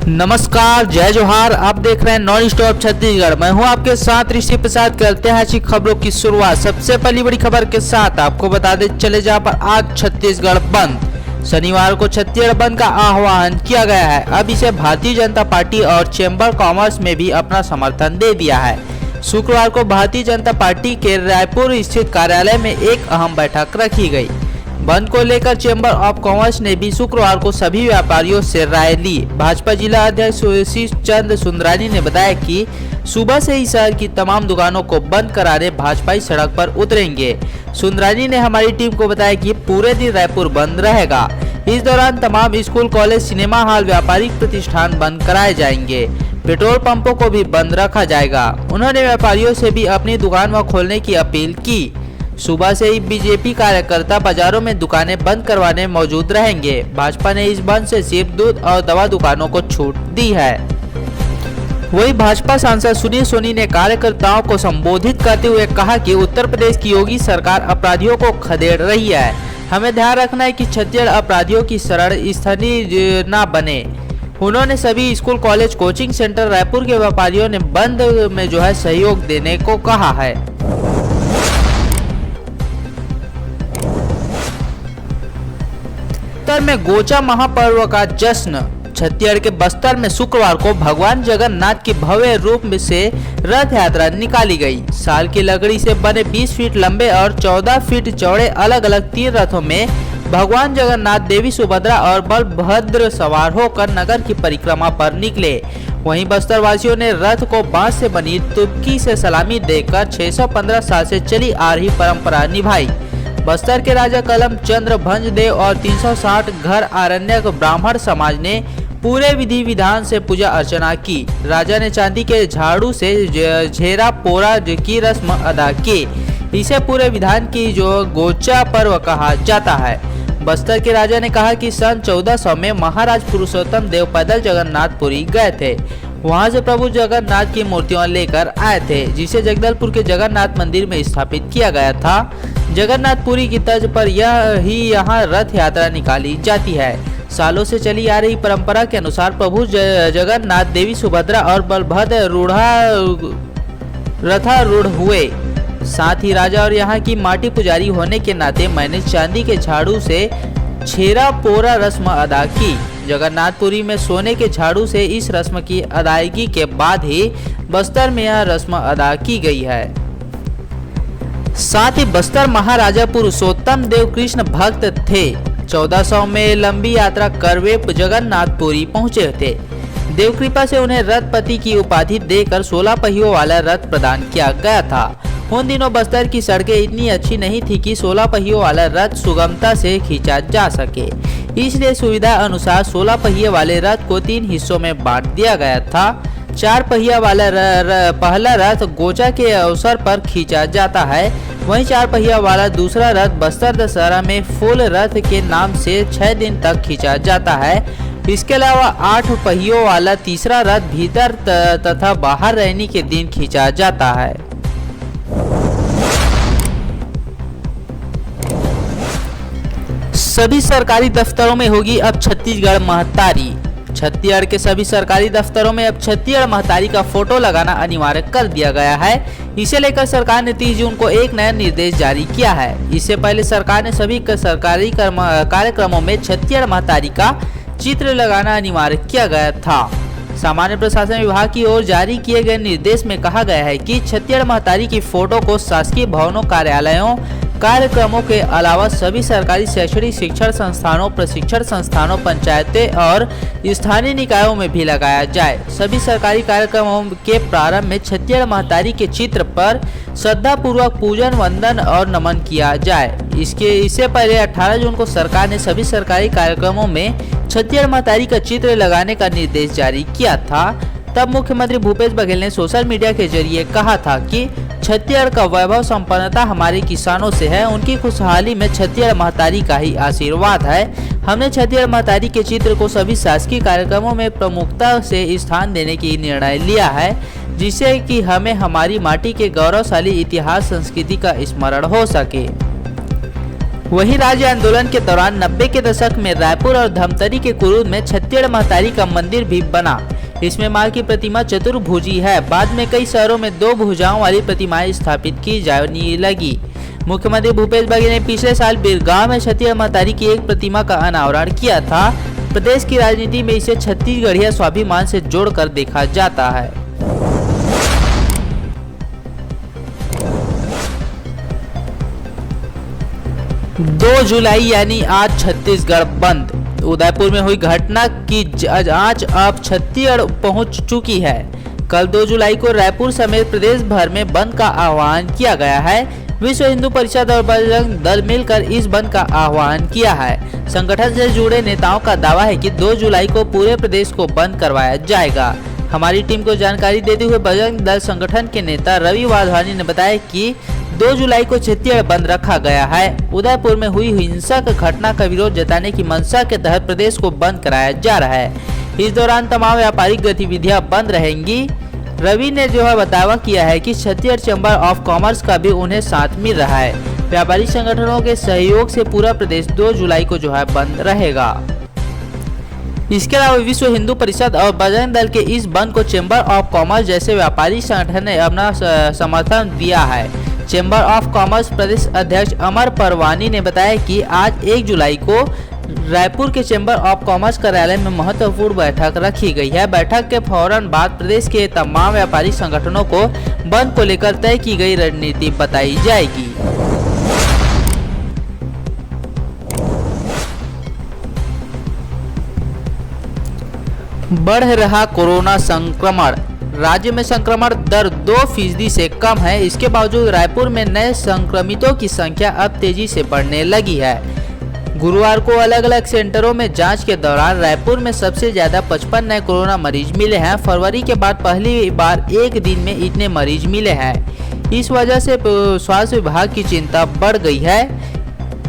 नमस्कार, जय जोहार। आप देख रहे हैं नॉन स्टॉप छत्तीसगढ़। मैं हूं आपके साथ ऋषि प्रसाद। करते हैं अच्छी खबरों की शुरुआत। सबसे पहली बड़ी खबर के साथ आपको बता दें चले जहां पर आज छत्तीसगढ़ बंद। शनिवार को छत्तीसगढ़ बंद का आह्वान किया गया है। अब इसे भारतीय जनता पार्टी और चैम्बर कॉमर्स में भी अपना समर्थन दे दिया है। शुक्रवार को भारतीय जनता पार्टी के रायपुर स्थित कार्यालय में एक अहम बैठक रखी गई। बंद को लेकर चैम्बर ऑफ कॉमर्स ने भी शुक्रवार को सभी व्यापारियों से राय ली। भाजपा जिला अध्यक्ष सुशीष चंद्र सुंदरानी ने बताया कि सुबह से ही शहर की तमाम दुकानों को बंद कराने भाजपाई सड़क पर उतरेंगे। सुंदरानी ने हमारी टीम को बताया कि पूरे दिन रायपुर बंद रहेगा। इस दौरान तमाम स्कूल, कॉलेज, सिनेमा हॉल, व्यापारिक प्रतिष्ठान बंद कराए जाएंगे। पेट्रोल पंपों को भी बंद रखा जाएगा। उन्होंने व्यापारियों से भी अपनी दुकान खोलने की अपील की। सुबह से ही बीजेपी कार्यकर्ता बाजारों में दुकानें बंद करवाने मौजूद रहेंगे। भाजपा ने इस बंद से सिर्फ दूध और दवा दुकानों को छूट दी है। वही भाजपा सांसद सुनील सोनी ने कार्यकर्ताओं को संबोधित करते हुए कहा कि उत्तर प्रदेश की योगी सरकार अपराधियों को खदेड़ रही है। हमें ध्यान रखना है कि छत्तीसगढ़ अपराधियों की शरण स्थली न बने। उन्होंने सभी school, college, coaching centre, Raipur के व्यापारियों ने बंद में सहयोग देने को कहा है। बस्तर में गोचा महापर्व का जश्न। छत्तीसगढ़ के बस्तर में शुक्रवार को भगवान जगन्नाथ की भव्य रूप से रथ यात्रा निकाली गई। साल की लकड़ी से बने 20 फीट लंबे और 14 फीट चौड़े अलग अलग 3 रथों में भगवान जगन्नाथ, देवी सुभद्रा और बलभद्र सवार होकर नगर की परिक्रमा पर निकले। वहीं बस्तर वासियों ने रथ को बांस से बनी तुर्की से सलामी देकर 615 साल से चली आ रही परंपरा निभाई। बस्तर के राजा कलम चंद्र भंजदेव और 360 घर आरण्यक ब्राह्मण समाज ने पूरे विधि विधान से पूजा अर्चना की। राजा ने चांदी के झाड़ू से झेरा पोरा की रस्म अदा की। इसे पूरे विधान की गोचा पर्व कहा जाता है। बस्तर के राजा ने कहा कि सन 1400 में महाराज पुरुषोत्तम देव पैदल जगन्नाथपुरी गए थे। वहां से प्रभु जगन्नाथ की मूर्तियां लेकर आए थे, जिसे जगदलपुर के जगन्नाथ मंदिर में स्थापित किया गया था। जगन्नाथपुरी की तर्ज पर यहाँ रथ यात्रा निकाली जाती है। सालों से चली आ रही परंपरा के अनुसार प्रभु जगन्नाथ, देवी सुभद्रा और बलभद्र रथारूढ़ हुए। साथ ही राजा और यहाँ की माटी पुजारी होने के नाते मैंने चांदी के झाड़ू से छेरा पोरा रस्म अदा की। जगन्नाथपुरी में सोने के झाड़ू से इस रस्म की अदायगी के बाद ही बस्तर में यह रस्म अदा की गई है। साथ ही बस्तर महाराजा पुरुषोत्तम देव कृष्ण भक्त थे। 1400 में लंबी यात्रा कर वे जगन्नाथपुरी पहुंचे थे। देव कृपा से उन्हें रथपति की उपाधि देकर 16 पहियों वाला रथ प्रदान किया गया था। उन दिनों बस्तर की सड़कें इतनी अच्छी नहीं थी कि 16 पहियों वाला रथ सुगमता से खींचा जा सके। इसलिए सुविधा अनुसार 16 पहिए वाले रथ को 3 हिस्सों में बांट दिया गया था। 4 पहिया वाला पहला रथ गोचा के अवसर पर खींचा जाता है। वहीं 4 पहिया वाला दूसरा रथ बस्तर दशहरा में फूल रथ के नाम से 6 दिन तक खींचा जाता है। इसके अलावा 8 पहियों वाला तीसरा रथ भीतर तथा बाहर रहने के दिन खींचा जाता है। सभी सरकारी दफ्तरों में होगी अब छत्तीसगढ़ महतारी। छत्तीसगढ़ के सभी सरकारी दफ्तरों में अब छत्तीसगढ़ महतारी का फोटो लगाना अनिवार्य कर दिया गया है। इसे लेकर सरकार ने 30 जून को एक नया निर्देश जारी किया है। इससे पहले सरकार ने सभी सरकारी कार्यक्रमों में छत्तीसगढ़ महतारी का चित्र लगाना अनिवार्य किया गया था। सामान्य प्रशासन विभाग की ओर जारी किए गए निर्देश में कहा गया है कि छत्तीसगढ़ महतारी की फोटो को शासकीय भवनों, कार्यालयों, कार्यक्रमों के अलावा सभी सरकारी शैक्षणिक शिक्षण संस्थानों, प्रशिक्षण संस्थानों, पंचायतें और स्थानीय निकायों में भी लगाया जाए। सभी सरकारी कार्यक्रमों के प्रारंभ में छत्तीसगढ़ महतारी के चित्र पर श्रद्धापूर्वक पूजन, वंदन और नमन किया जाए। इससे पहले 18 जून को सरकार ने सभी सरकारी कार्यक्रमों में छत्तीसगढ़ महतारी का चित्र लगाने का निर्देश जारी किया था। तब मुख्यमंत्री भूपेश बघेल ने सोशल मीडिया के जरिए कहा था कि छत्तीसगढ़ का वैभव संपन्नता हमारे किसानों से है। उनकी खुशहाली में छत्तीसगढ़ महतारी का ही आशीर्वाद है। हमने छत्तीसगढ़ महतारी के चित्र को सभी शासकीय कार्यक्रमों में प्रमुखता से स्थान देने की निर्णय लिया है, जिससे कि हमें हमारी माटी के गौरवशाली इतिहास, संस्कृति का स्मरण हो सके। वहीं राज्य आंदोलन के दौरान 90 के दशक में रायपुर और धमतरी के कुरूद में छत्तीसगढ़ महतारी का मंदिर भी बना। इसमें मां की प्रतिमा चतुर्भुजी है। बाद में कई शहरों में 2 भुजाओं वाली प्रतिमाएं स्थापित की जाने लगी। मुख्यमंत्री भूपेश बघेल ने पिछले साल बिरगांव में छत्तीसगढ़ महतारी की एक प्रतिमा का अनावरण किया था। प्रदेश की राजनीति में इसे छत्तीसगढ़िया स्वाभिमान से जोड़कर देखा जाता है। 2 जुलाई यानी आज छत्तीसगढ़ बंद। उदयपुर में हुई घटना की जांच अब छत्तीसगढ़ पहुंच चुकी है। कल 2 जुलाई को रायपुर समेत प्रदेश भर में बंद का आह्वान किया गया है। विश्व हिंदू परिषद और बजरंग दल मिलकर इस बंद का आह्वान किया है। संगठन से जुड़े नेताओं का दावा है कि 2 जुलाई को पूरे प्रदेश को बंद करवाया जाएगा। हमारी टीम को जानकारी देते हुए बजरंग दल संगठन के नेता रवि वाधवानी ने बताया कि 2 जुलाई को छत्तीसगढ़ बंद रखा गया है। उदयपुर में हुई हिंसक घटना का विरोध जताने की मंशा के तहत प्रदेश को बंद कराया जा रहा है। इस दौरान तमाम व्यापारिक गतिविधियां बंद रहेंगी। रवि ने दावा किया है कि छत्तीसगढ़ चैम्बर ऑफ कॉमर्स का भी उन्हें साथ मिल रहा है। व्यापारिक संगठनों के सहयोग से पूरा प्रदेश 2 जुलाई को बंद रहेगा। इसके अलावा विश्व हिंदू परिषद और बजरंग दल के इस बंद को चैम्बर ऑफ कॉमर्स जैसे व्यापारिक संगठन ने अपना समर्थन दिया है। चैम्बर ऑफ कॉमर्स प्रदेश अध्यक्ष अमर परवानी ने बताया कि आज 1 जुलाई को रायपुर के चैम्बर ऑफ कॉमर्स कार्यालय में महत्वपूर्ण बैठक रखी गई है। बैठक के फौरन बाद प्रदेश के तमाम व्यापारिक संगठनों को बंद को लेकर तय की गई रणनीति बताई जाएगी। बढ़ रहा कोरोना संक्रमण। राज्य में संक्रमण दर 2% से कम है। इसके बावजूद रायपुर में नए संक्रमितों की संख्या अब तेजी से बढ़ने लगी है। गुरुवार को अलग अलग सेंटरों में जांच के दौरान रायपुर में सबसे ज्यादा 55 नए कोरोना मरीज मिले हैं। फरवरी के बाद पहली बार एक दिन में इतने मरीज मिले हैं। इस वजह से स्वास्थ्य विभाग की चिंता बढ़ गई है।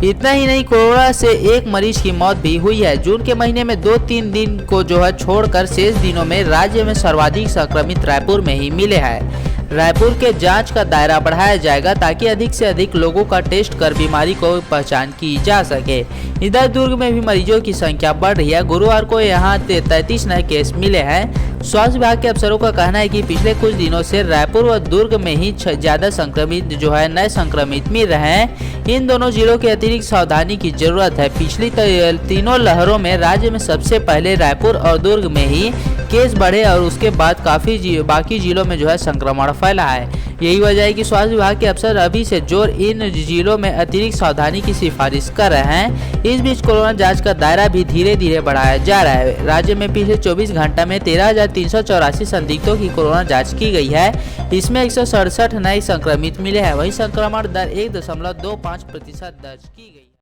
इतना ही नहीं, कोरोना से एक मरीज की मौत भी हुई है। जून के महीने में 2-3 दिन को छोड़कर शेष दिनों में राज्य में सर्वाधिक संक्रमित रायपुर में ही मिले हैं। रायपुर के जांच का दायरा बढ़ाया जाएगा ताकि अधिक से अधिक लोगों का टेस्ट कर बीमारी को पहचान की जा सके। इधर दुर्ग में भी मरीजों की संख्या बढ़ रही है। गुरुवार को यहां 33 नए केस मिले हैं। स्वास्थ्य विभाग के अफसरों का कहना है कि पिछले कुछ दिनों से रायपुर व दुर्ग में ही ज्यादा संक्रमित नए संक्रमित मिल रहे हैं। इन दोनों जिलों के अतिरिक्त सावधानी की जरूरत है। पिछली तीनों लहरों में राज्य में सबसे पहले रायपुर और दुर्ग में ही केस बढ़े और उसके बाद बाकी जिलों में संक्रमण फैला है। यही वजह है कि स्वास्थ्य विभाग के अफसर अभी से जोर इन जिलों में अतिरिक्त सावधानी की सिफारिश कर रहे हैं। इस बीच कोरोना जांच का दायरा भी धीरे धीरे बढ़ाया जा रहा है। राज्य में पिछले 24 घंटे में 13,384 संदिग्धों की कोरोना जांच की गई है। इसमें 167 नए संक्रमित मिले हैं। वहीं संक्रमण दर 1.25% दर्ज की गई।